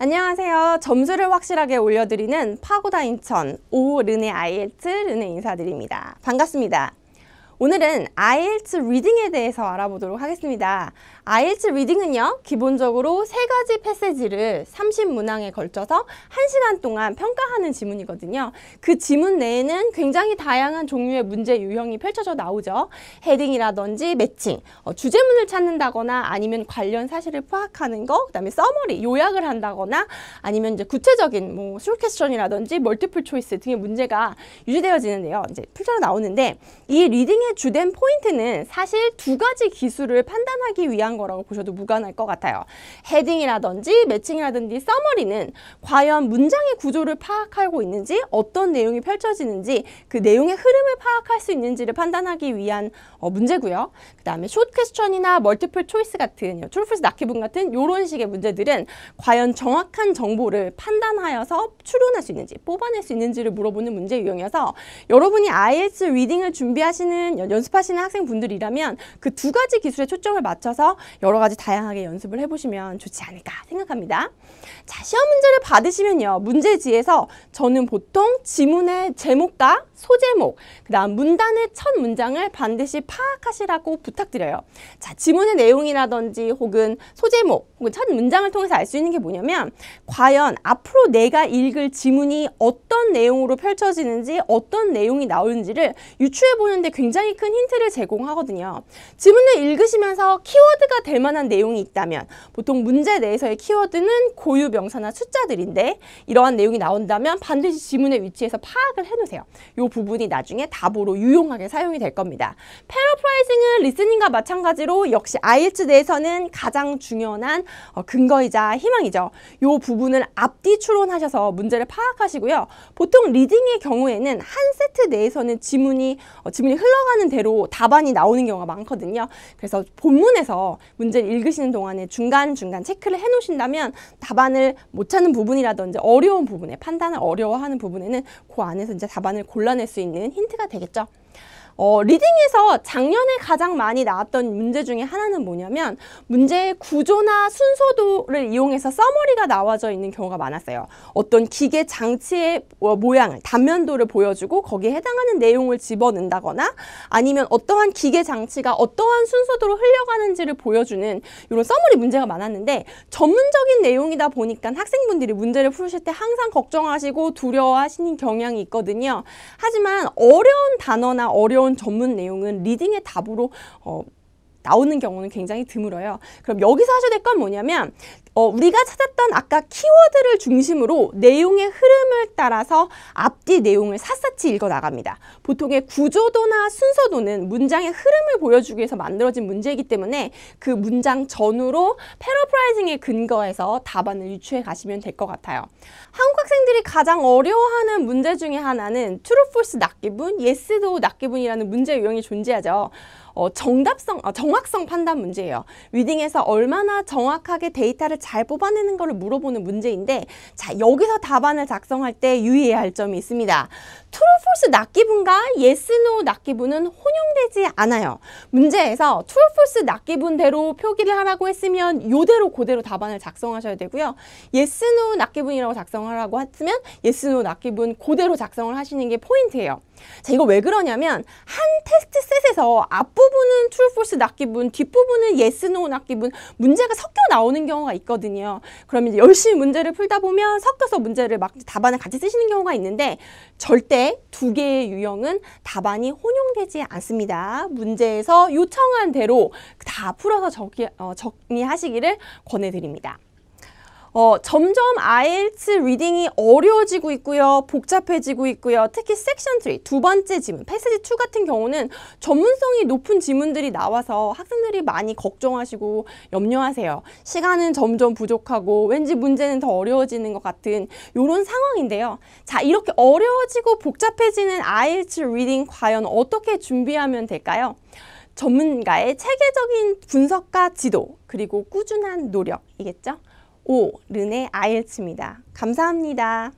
안녕하세요. 점수를 확실하게 올려드리는 파고다 인천 오르네 IELTS 르네 인사드립니다. 반갑습니다. 오늘은 IELTS 리딩에 대해서 알아보도록 하겠습니다. IELTS 리딩은요, 기본적으로 3가지 패시지를 30문항에 걸쳐서 1시간 동안 평가하는 지문이거든요. 그 지문 내에는 굉장히 다양한 종류의 문제 유형이 펼쳐져 나오죠. 헤딩이라든지 매칭, 주제문을 찾는다거나 아니면 관련 사실을 파악하는 거, 그 다음에 서머리, 요약을 한다거나 아니면 이제 구체적인 숏 퀘스천이라든지 멀티플 초이스 등의 문제가 유지되어지는데요. 이제 풀처로 나오는데 이 리딩의 주된 포인트는 사실 2가지 기술을 판단하기 위한 거라고 보셔도 무관할 것 같아요. 헤딩이라든지 매칭이라든지 서머리는 과연 문장의 구조를 파악하고 있는지, 어떤 내용이 펼쳐지는지, 그 내용의 흐름을 파악할 수 있는지를 판단하기 위한 문제고요. 그 다음에 숏 퀘스천이나 멀티플 초이스 같은 트루 폴스 낫기분 같은 이런 식의 문제들은 과연 정확한 정보를 판단하여서 추론할 수 있는지, 뽑아낼 수 있는지를 물어보는 문제 유형이어서 여러분이 IELTS 리딩을 준비하시는, 연습하시는 학생분들이라면 그 2가지 기술에 초점을 맞춰서 여러 가지 다양하게 연습을 해보시면 좋지 않을까 생각합니다. 자, 시험 문제를 받으시면요, 문제지에서 저는 보통 지문의 제목과 소제목, 그 다음 문단의 첫 문장을 반드시 파악하시라고 부탁드려요. 자, 지문의 내용이라든지 혹은 소제목, 혹은 첫 문장을 통해서 알 수 있는 게 뭐냐면 과연 앞으로 내가 읽을 지문이 어떤 내용으로 펼쳐지는지, 어떤 내용이 나오는지를 유추해 보는데 굉장히 큰 힌트를 제공하거든요. 지문을 읽으시면서 키워드가 될 만한 내용이 있다면, 보통 문제 내에서의 키워드는 고유 명사나 숫자들인데 이러한 내용이 나온다면 반드시 지문의 위치에서 파악을 해놓으세요. 이 부분이 나중에 답으로 유용하게 사용이 될 겁니다. 패러프라이징은 리스닝과 마찬가지로 역시 IELTS 내에서는 가장 중요한 근거이자 희망이죠. 이 부분을 앞뒤 추론하셔서 문제를 파악하시고요. 보통 리딩의 경우에는 한 세트 내에서는 지문이 흘러가는 대로 답안이 나오는 경우가 많거든요. 그래서 본문에서 문제를 읽으시는 동안에 중간중간 체크를 해놓으신다면 답안을 못 찾는 부분이라든지 어려운 부분에, 판단을 어려워하는 부분에는 그 안에서 이제 답안을 골라낼 수 있는 힌트가 되겠죠. 리딩에서 작년에 가장 많이 나왔던 문제 중에 하나는 뭐냐면 문제의 구조나 순서도를 이용해서 서머리가 나와져 있는 경우가 많았어요. 어떤 기계 장치의 모양을, 단면도를 보여주고 거기에 해당하는 내용을 집어넣는다거나 아니면 어떠한 기계 장치가 어떠한 순서도로 흘러가는지를 보여주는 이런 서머리 문제가 많았는데, 전문적인 내용이다 보니까 학생분들이 문제를 풀으실 때 항상 걱정하시고 두려워하시는 경향이 있거든요. 하지만 어려운 단어나 어려운 전문 내용은 리딩의 답으로 나오는 경우는 굉장히 드물어요. 그럼 여기서 하셔야 될 건 뭐냐면 우리가 찾았던 아까 키워드를 중심으로 내용의 흐름을 따라서 앞뒤 내용을 샅샅이 읽어 나갑니다. 보통의 구조도나 순서도는 문장의 흐름을 보여주기 위해서 만들어진 문제이기 때문에 그 문장 전후로 패러프라이징에 근거해서 답안을 유추해 가시면 될 것 같아요. 한국 학생들이 가장 어려워하는 문제 중에 하나는 트루 폴스 낫기분, 예스 노 낫기분이라는 문제 유형이 존재하죠. 정확성 판단 문제예요. 리딩에서 얼마나 정확하게 데이터를 잘 뽑아내는 것을 물어보는 문제인데, 자, 여기서 답안을 작성할 때 유의해야 할 점이 있습니다. 트루 폴스 낫기분과 예스 노 낫기분은 혼용되지 않아요. 문제에서 트루 폴스 낫기분대로 표기를 하라고 했으면 요대로 그대로 답안을 작성하셔야 되고요. 예스 노 낫기분이라고 작성하라고 했으면 예스 노 낫기분 그대로 작성을 하시는 게 포인트예요. 자, 이거 왜 그러냐면 한 텍스트 셋에서 앞부분은 true, false 낫기분, 뒷부분은 yes, no 낫기분, 문제가 섞여 나오는 경우가 있거든요. 그러면 이제 열심히 문제를 풀다 보면 섞여서 문제를 막 답안을 같이 쓰시는 경우가 있는데 절대 2개의 유형은 답안이 혼용되지 않습니다. 문제에서 요청한 대로 다 풀어서 정리하시기를 권해드립니다. 점점 IELTS 리딩이 어려워지고 있고요. 복잡해지고 있고요. 특히 섹션 3, 2번째 지문, 패시지 2 같은 경우는 전문성이 높은 지문들이 나와서 학생들이 많이 걱정하시고 염려하세요. 시간은 점점 부족하고 왠지 문제는 더 어려워지는 것 같은 이런 상황인데요. 자, 이렇게 어려워지고 복잡해지는 IELTS 리딩 과연 어떻게 준비하면 될까요? 전문가의 체계적인 분석과 지도, 그리고 꾸준한 노력이겠죠? 르네 IELTS입니다. 감사합니다.